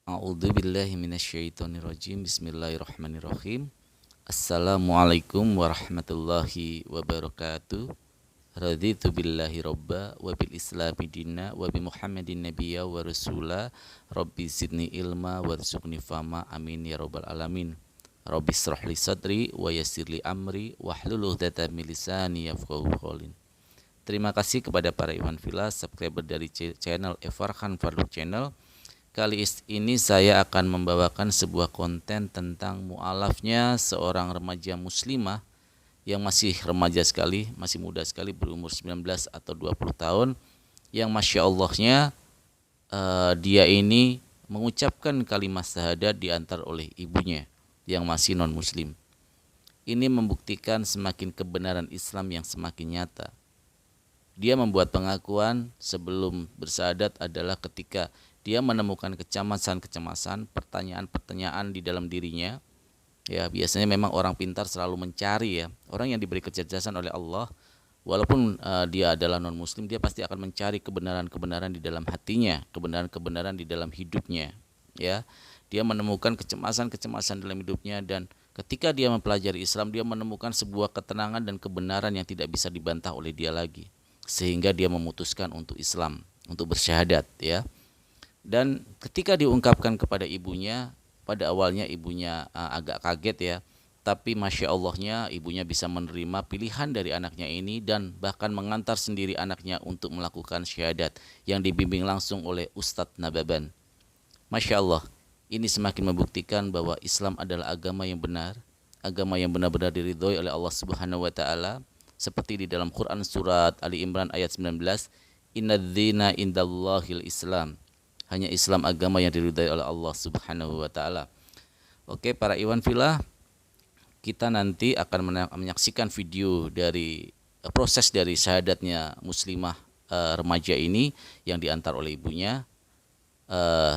A'udzubillahi minasyaitonirrajim. Bismillahirrahmanirrahim. Assalamualaikum warahmatullahi wabarakatuh. Raditu billahi robba wa bil islami dina wa bi muhammadin nabiyya wa rasula. Rabbi zidni ilma warzuqni fama, amin ya rabbal alamin. Rabbi shrahli sadri wa yassirli amri wahlul 'uqdatam min lisani yafqahu qawli. Terima kasih kepada para Iwan Villa, subscriber dari channel Farhan Farduk Channel. Kali ini saya akan membawakan sebuah konten tentang mu'alafnya seorang remaja muslimah yang masih remaja sekali, masih muda sekali, berumur 19 atau 20 tahun, yang Masya Allahnya dia ini mengucapkan kalimat syahadat diantar oleh ibunya yang masih non muslim. Ini membuktikan semakin kebenaran Islam yang semakin nyata. Dia membuat pengakuan sebelum bersyahadat adalah ketika dia menemukan kecemasan-kecemasan, pertanyaan-pertanyaan di dalam dirinya. Ya, biasanya memang orang pintar selalu mencari, ya, orang yang diberi kecerdasan oleh Allah, walaupun dia adalah non muslim, dia pasti akan mencari kebenaran-kebenaran di dalam hatinya, kebenaran-kebenaran di dalam hidupnya, ya. Dia menemukan kecemasan-kecemasan dalam hidupnya, dan ketika dia mempelajari Islam, dia menemukan sebuah ketenangan dan kebenaran yang tidak bisa dibantah oleh dia lagi, sehingga dia memutuskan untuk Islam, untuk bersyahadat, ya. Dan ketika diungkapkan kepada ibunya, pada awalnya ibunya agak kaget, ya. Tapi Masya Allahnya ibunya bisa menerima pilihan dari anaknya ini dan bahkan mengantar sendiri anaknya untuk melakukan syahadat yang dibimbing langsung oleh Ustadz Nababan. Masya Allah, ini semakin membuktikan bahwa Islam adalah agama yang benar, agama yang benar-benar diridhoi oleh Allah Subhanahu wa taala, seperti di dalam Quran surat Ali Imran ayat 19, Innadzina indallahil Islam. Hanya Islam agama yang diridhai oleh Allah Subhanahu wa taala. Oke, para Iwan Villa, kita nanti akan menyaksikan video dari proses dari syahadatnya muslimah remaja ini yang diantar oleh ibunya.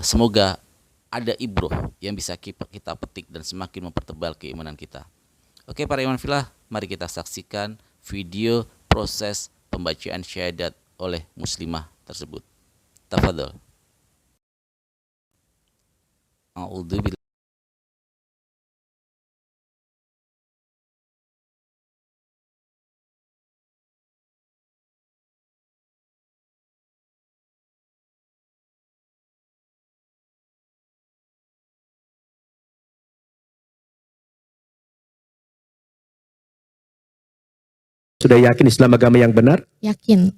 Semoga ada ibroh yang bisa kita petik dan semakin mempertebal keimanan kita. Oke, para Iwan Villa, mari kita saksikan video proses pembacaan syahadat oleh muslimah tersebut. Tafadhol. A'udzubillahi. Sudah yakin Islam agama yang benar? Yakin,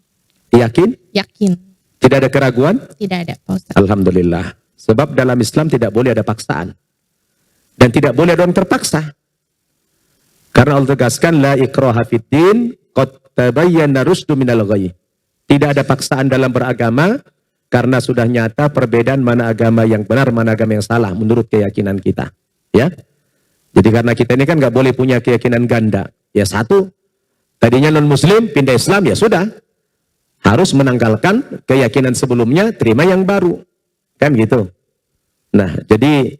Yakin? yakin. Tidak ada keraguan? Tidak ada, Pak Ustaz. Alhamdulillah. Sebab dalam Islam tidak boleh ada paksaan. Dan tidak boleh ada orang terpaksa. Karena Allah tegaskan, La ikraha fiddin, qad tabayyana rusdu minal ghayy. Tidak ada paksaan dalam beragama, karena sudah nyata perbedaan mana agama yang benar, mana agama yang salah, menurut keyakinan kita. Ya. Jadi karena kita ini kan nggak boleh punya keyakinan ganda. Ya satu, tadinya non-muslim, pindah Islam, ya sudah. Harus menanggalkan keyakinan sebelumnya, terima yang baru. Kan gitu. Nah, jadi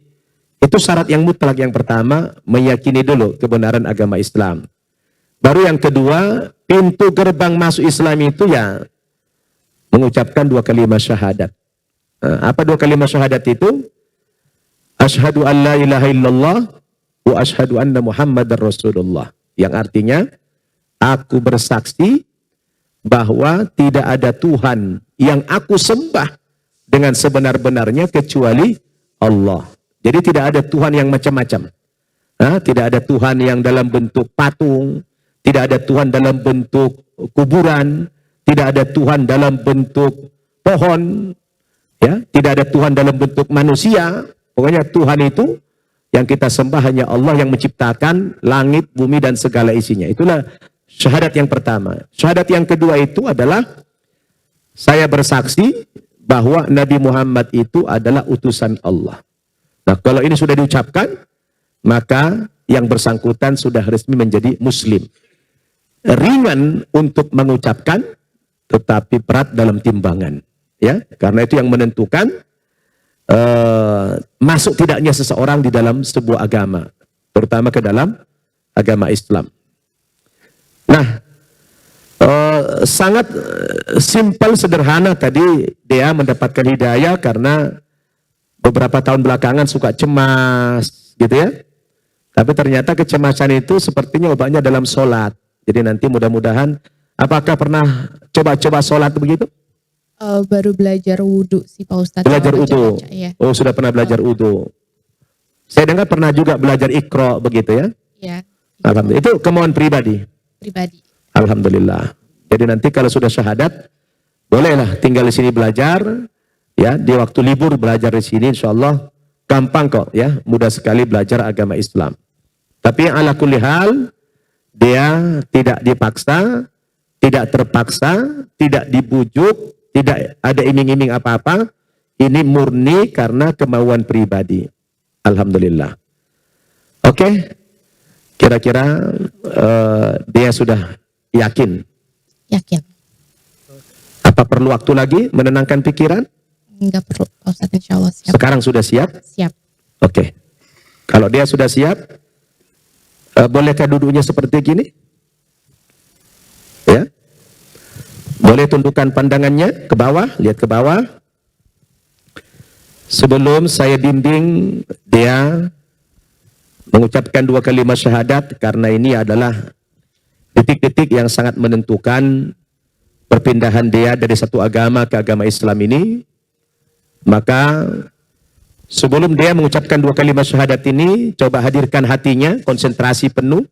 itu syarat yang mutlak yang pertama, meyakini dulu kebenaran agama Islam. Baru yang kedua, pintu gerbang masuk Islam itu ya mengucapkan dua kalimat syahadat. Apa dua kalimat syahadat itu? Asyhadu an la ilaha illallah wa asyhadu anna Muhammadar Rasulullah. Yang artinya, aku bersaksi bahwa tidak ada Tuhan yang aku sembah dengan sebenar-benarnya kecuali Allah. Jadi tidak ada Tuhan yang macam-macam. Tidak ada Tuhan yang dalam bentuk patung, tidak ada Tuhan dalam bentuk kuburan, tidak ada Tuhan dalam bentuk pohon, ya, tidak ada Tuhan dalam bentuk manusia. Pokoknya Tuhan itu yang kita sembah hanya Allah yang menciptakan langit, bumi dan segala isinya. Itulah syahadat yang pertama. Syahadat yang kedua itu adalah saya bersaksi bahwa Nabi Muhammad itu adalah utusan Allah. Nah, kalau ini sudah diucapkan, maka yang bersangkutan sudah resmi menjadi muslim. Ringan untuk mengucapkan, tetapi berat dalam timbangan. Ya, karena itu yang menentukan masuk tidaknya seseorang di dalam sebuah agama, terutama ke dalam agama Islam. Nah, sangat simpel, sederhana tadi dia mendapatkan hidayah karena beberapa tahun belakangan suka cemas, gitu ya. Tapi ternyata kecemasan itu sepertinya obatnya dalam sholat. Jadi nanti mudah-mudahan, apakah pernah coba-coba sholat begitu? Baru belajar wudhu sih Pak Ustadz. Belajar Sama wudhu. baca-baca, ya. Oh, sudah pernah belajar wudhu. Saya dengar pernah juga belajar Iqra begitu ya. Ya, Alhamdulillah. Itu kemauan pribadi. pribadi. Alhamdulillah. Jadi nanti kalau sudah syahadat, bolehlah tinggal di sini belajar. Ya, di waktu libur belajar di sini, insya Allah gampang kok ya, mudah sekali belajar agama Islam. Tapi yang ala kulli hal, dia tidak dipaksa, tidak terpaksa, tidak dibujuk, tidak ada iming-iming apa-apa. Ini murni karena kemauan pribadi. Alhamdulillah. Oke, kira-kira dia sudah yakin. Yakin. Apa perlu waktu lagi menenangkan pikiran? Enggak perlu Pak Ustadz, insya Allah siap. Sekarang sudah siap? Siap. Oke. Kalau dia sudah siap, bolehkah duduknya seperti gini? Ya. Boleh tundukkan pandangannya ke bawah, lihat ke bawah. Sebelum saya bimbing dia mengucapkan 2 kalimat syahadat, karena ini adalah detik-detik yang sangat menentukan perpindahan dia dari satu agama ke agama Islam ini. Maka sebelum dia mengucapkan 2 kalimat syahadat ini, coba hadirkan hatinya, konsentrasi penuh.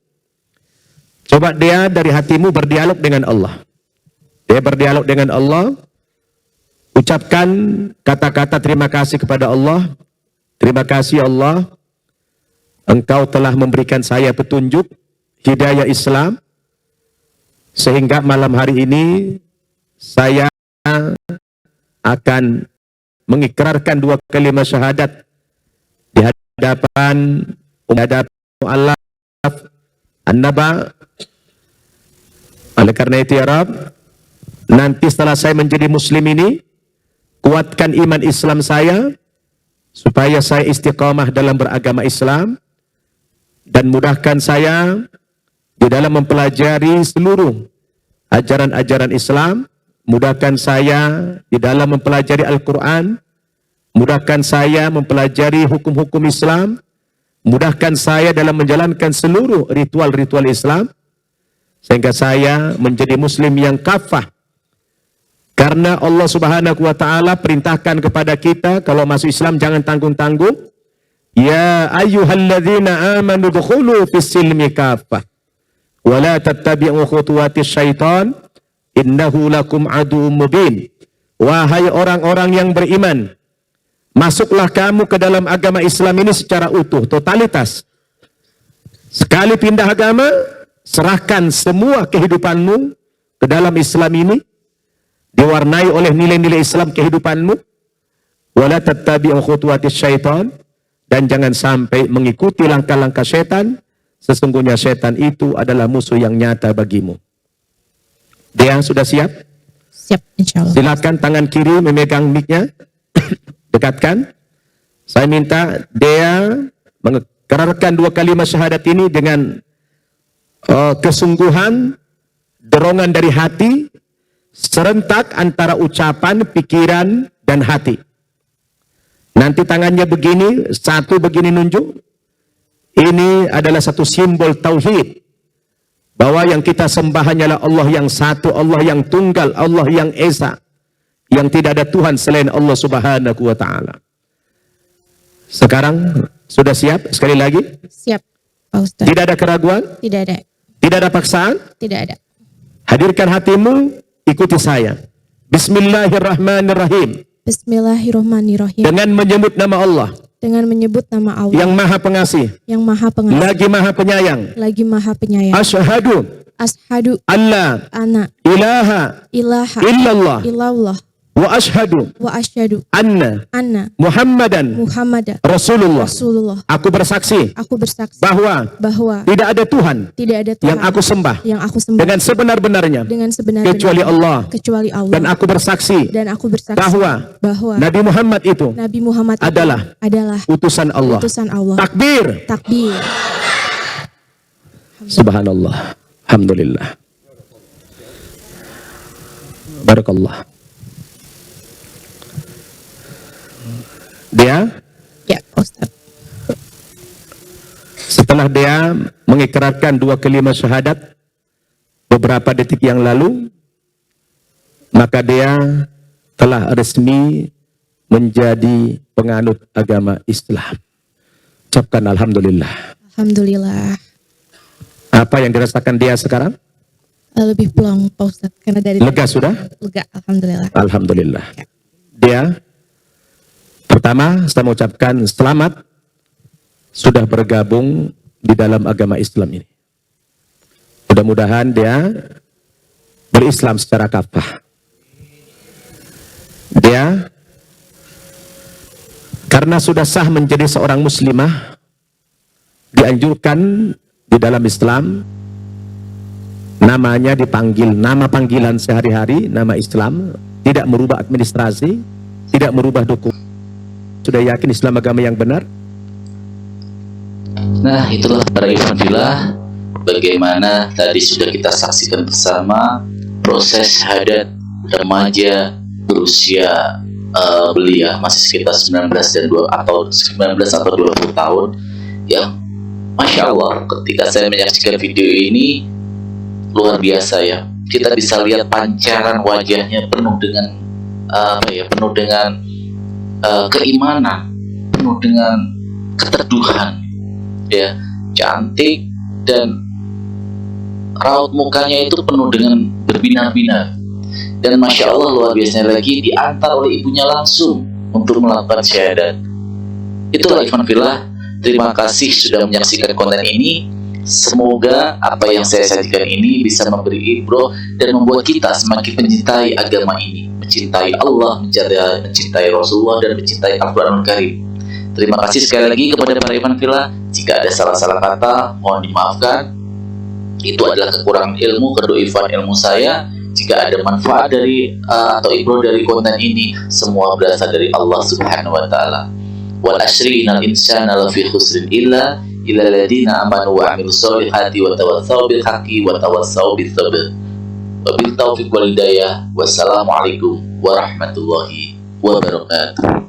Coba dia dari hatimu berdialog dengan Allah. Dia berdialog dengan Allah. Ucapkan kata-kata terima kasih kepada Allah. Terima kasih Allah, Engkau telah memberikan saya petunjuk, hidayah Islam, sehingga malam hari ini saya akan mengikrarkan 2 kalimat syahadat di hadapan Allah An-Naba. Oleh karena itu ya Rabb, nanti setelah saya menjadi muslim ini, kuatkan iman Islam saya, supaya saya istiqamah dalam beragama Islam, dan mudahkan saya di dalam mempelajari seluruh ajaran-ajaran Islam. Mudahkan saya di dalam mempelajari Al-Quran. Mudahkan saya mempelajari hukum-hukum Islam. Mudahkan saya dalam menjalankan seluruh ritual-ritual Islam. Sehingga saya menjadi muslim yang kafah. Karena Allah Subhanahu wa ta'ala perintahkan kepada kita, kalau masuk Islam jangan tanggung-tanggung. Ya ayyuhalladzina amanu dukhulu fis silmi kafah. Wa la tattabi'u khutuwatis syaitan. Innahu lakum aduwwum mubin. Wahai orang-orang yang beriman, masuklah kamu ke dalam agama Islam ini secara utuh, totalitas. Sekali pindah agama, serahkan semua kehidupanmu ke dalam Islam ini, diwarnai oleh nilai-nilai Islam kehidupanmu. Wala tattabi'u khutuwatis syaitan, dan jangan sampai mengikuti langkah-langkah setan. Sesungguhnya setan itu adalah musuh yang nyata bagimu. Dia sudah siap? Siap, insya Allah. Silakan tangan kiri memegang mic-nya. Dekatkan. Saya minta dia mengikrarkan 2 kalimat syahadat ini dengan kesungguhan, dorongan dari hati, serentak antara ucapan, pikiran, dan hati. Nanti tangannya begini, satu begini nunjuk. Ini adalah satu simbol tauhid. Bahwa yang kita sembah hanyalah Allah yang satu, Allah yang tunggal, Allah yang esa. Yang tidak ada Tuhan selain Allah Subhanahu wa ta'ala. Sekarang sudah siap? Sekali lagi. Siap, Pak Ustadz. Tidak ada keraguan? Tidak ada. Tidak ada paksaan? Tidak ada. Hadirkan hatimu, ikuti saya. Bismillahirrahmanirrahim. Bismillahirrahmanirrahim. Dengan menyebut nama Allah. Dengan menyebut nama Allah. Yang maha pengasih. Yang maha pengasih. Lagi maha penyayang. Lagi maha penyayang. Asyhadu. Ashadu. Allah. Ana. Ilaha. Ilaha. Illallah. Illallah. Wa asyhadu. Wa asyhadu. Anna. Anna. Muhammadan. Muhammad. Rasulullah. Rasulullah. Aku bersaksi. Aku bersaksi. Bahwa. tidak ada Tuhan. Tidak ada Tuhan. Yang aku sembah. Yang aku sembah. Dengan sebenar-benarnya. Dengan sebenarnya. Kecuali Allah. Kecuali Allah. Dan aku bersaksi. Bahwa. Nabi Muhammad itu. Nabi Muhammad adalah. Utusan Allah. Takbir. Takbir. Subhanallah. Alhamdulillah. Barakallah. Dia Ya, Pak Ustadz. setelah dia mengikrarkan 2 kalimat syahadat beberapa detik yang lalu, maka dia telah resmi menjadi penganut agama Islam. Ucapkan alhamdulillah. Alhamdulillah. Apa yang dirasakan dia sekarang? Lebih plong, Pak Ustadz. Karena dari Lega sudah? lega, alhamdulillah. Alhamdulillah. Dia pertama saya mengucapkan selamat sudah bergabung di dalam agama Islam ini. Mudah-mudahan dia berislam secara kafah. Dia karena sudah sah menjadi seorang muslimah, dianjurkan di dalam Islam namanya dipanggil, nama panggilan sehari-hari, nama Islam, tidak merubah administrasi, tidak merubah dokumen. Sudah yakin Islam agama yang benar? Nah, itulah para ikhwanillah, bagaimana tadi sudah kita saksikan bersama proses syahadat remaja berusia belia masih sekitar 19 atau 20 tahun yang Masya Allah, ketika saya menyaksikan video ini luar biasa ya. Kita bisa lihat pancaran wajahnya penuh dengan penuh dengan keimanan, penuh dengan keteduhan, ya, cantik, dan raut mukanya itu penuh dengan berbinar-binar. Dan Masya Allah luar biasa lagi diantar oleh ibunya langsung untuk melakukan syahadat. Itulah ikhwan fillah, terima kasih sudah menyaksikan konten ini. Semoga apa yang saya sajikan ini bisa memberi ibroh dan membuat kita semakin mencintai agama ini, mencintai Allah, mencintai Rasulullah, dan mencintai Al-Quranul Karim. Terima kasih sekali lagi kepada para ikhwan fillah. Jika ada salah-salah kata, mohon dimaafkan. Itu adalah kekurangan ilmu, kedoifan ilmu saya. Jika ada manfaat dari atau ibroh dari konten ini, semua berasal dari Allah Subhanahu wa taala. Wal asri innal insana lafi khusrin illa alladziina amanu wa 'amilus solihati wa tawassaw bil haqqi wa tawassaw bis sabr. Wabil taufiq wal hidayah. Wassalamualaikum warahmatullahi wabarakatuh.